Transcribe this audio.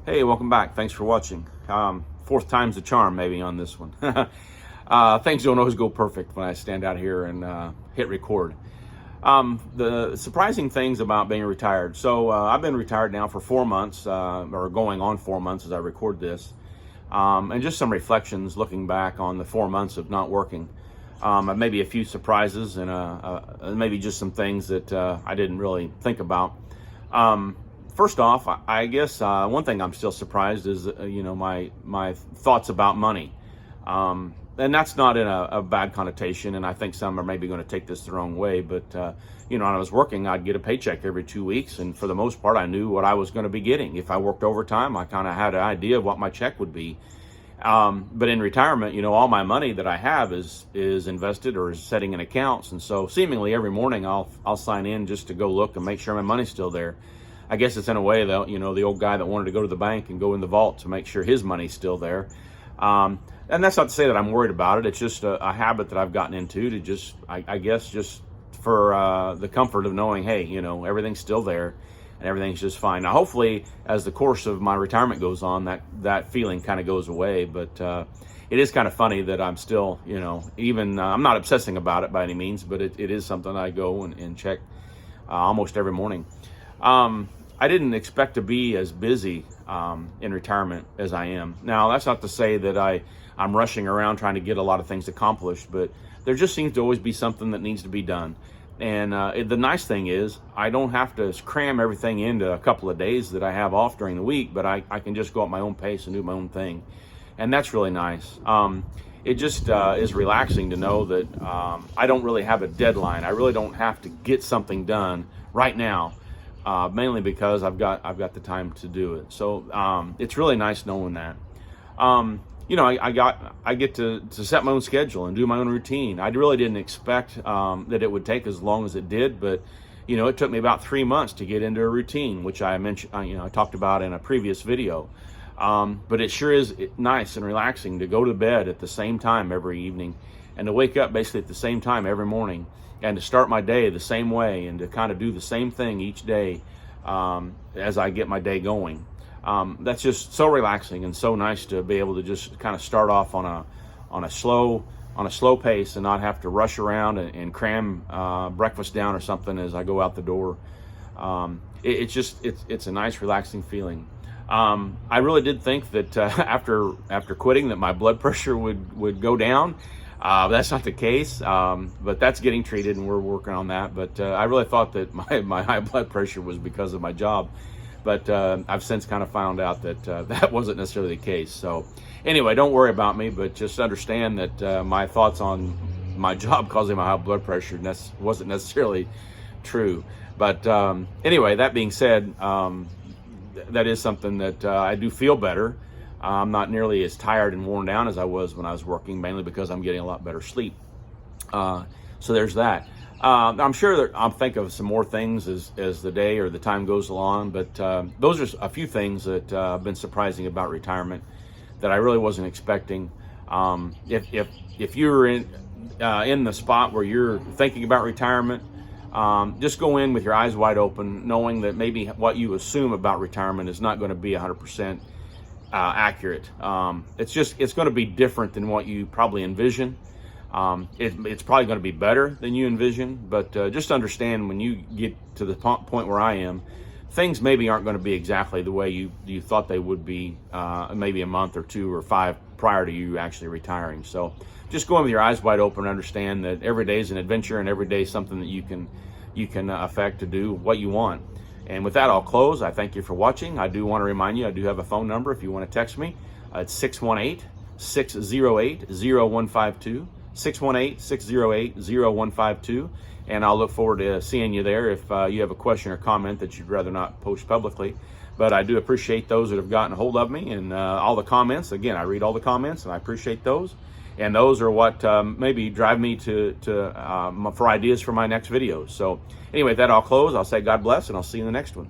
Hey, welcome back. Thanks for watching. Fourth time's the charm, maybe, on this one. Things don't always go perfect when I stand out here and hit record. The surprising things about being retired. So I've been retired now for 4 months, or going on 4 months as I record this. And just some reflections looking back on the 4 months of not working. Maybe a few surprises and maybe just some things that I didn't really think about. First off, I guess one thing I'm still surprised is, my thoughts about money. And that's not in a bad connotation, and I think some are maybe going to take this the wrong way, but, when I was working, I'd get a paycheck every 2 weeks, and for the most part, I knew what I was going to be getting. If I worked overtime, I kind of had an idea of what my check would be. But in retirement, all my money that I have is invested or is setting in accounts, and so seemingly every morning I'll sign in just to go look and make sure my money's still there. I guess it's in a way though, the old guy that wanted to go to the bank and go in the vault to make sure his money's still there. And that's not to say that I'm worried about it. It's just a habit that I've gotten into to just, I guess, just for the comfort of knowing, hey, everything's still there and everything's just fine. Now, hopefully, as the course of my retirement goes on, that feeling kind of goes away. But it is kind of funny that I'm still, even I'm not obsessing about it by any means, but it is something I go and check almost every morning. I didn't expect to be as busy in retirement as I am. Now, that's not to say that I'm rushing around trying to get a lot of things accomplished, but there just seems to always be something that needs to be done. And the nice thing is I don't have to cram everything into a couple of days that I have off during the week, but I can just go at my own pace and do my own thing. And that's really nice. It just is relaxing to know that I don't really have a deadline. I really don't have to get something done right now. Mainly because I've got the time to do it. So it's really nice knowing that. I get to set my own schedule and do my own routine. I really didn't expect that it would take as long as it did, but it took me about 3 months to get into a routine, which I mentioned, I talked about in a previous video. But it sure is nice and relaxing to go to bed at the same time every evening and to wake up basically at the same time every morning, and to start my day the same way and to kind of do the same thing each day as I get my day going. That's just so relaxing and so nice to be able to just kind of start off on a slow pace and not have to rush around and cram breakfast down or something as I go out the door. It's a nice relaxing feeling. I really did think that after quitting that my blood pressure would go down. That's not the case, but that's getting treated and we're working on that. But I really thought that my high blood pressure was because of my job. But I've since kind of found out that that wasn't necessarily the case. So anyway, don't worry about me, but just understand that my thoughts on my job causing my high blood pressure wasn't necessarily true. But anyway, that being said, that is something that I do feel better. I'm not nearly as tired and worn down as I was when I was working, mainly because I'm getting a lot better sleep. So there's that. I'm sure that I'll think of some more things as the day or the time goes along, but those are a few things that have been surprising about retirement that I really wasn't expecting. If you're in the spot where you're thinking about retirement, just go in with your eyes wide open, knowing that maybe what you assume about retirement is not going to be 100% accurate. It's going to be different than what you probably envision. It's probably going to be better than you envision, but just understand when you get to the point where I am, things maybe aren't going to be exactly the way you thought they would be maybe a month or 2 or 5 prior to you actually retiring. So just go in with your eyes wide open and understand that every day is an adventure and every day is something that you can affect to do what you want. And with that, I'll close. I thank you for watching. I do want to remind you, I do have a phone number if you want to text me. It's 618-608-0152, 618-608-0152. And I'll look forward to seeing you there if you have a question or comment that you'd rather not post publicly. But I do appreciate those that have gotten a hold of me and all the comments. Again, I read all the comments and I appreciate those. And those are what maybe drive me for ideas for my next videos. So anyway, that I'll close. I'll say God bless, and I'll see you in the next one.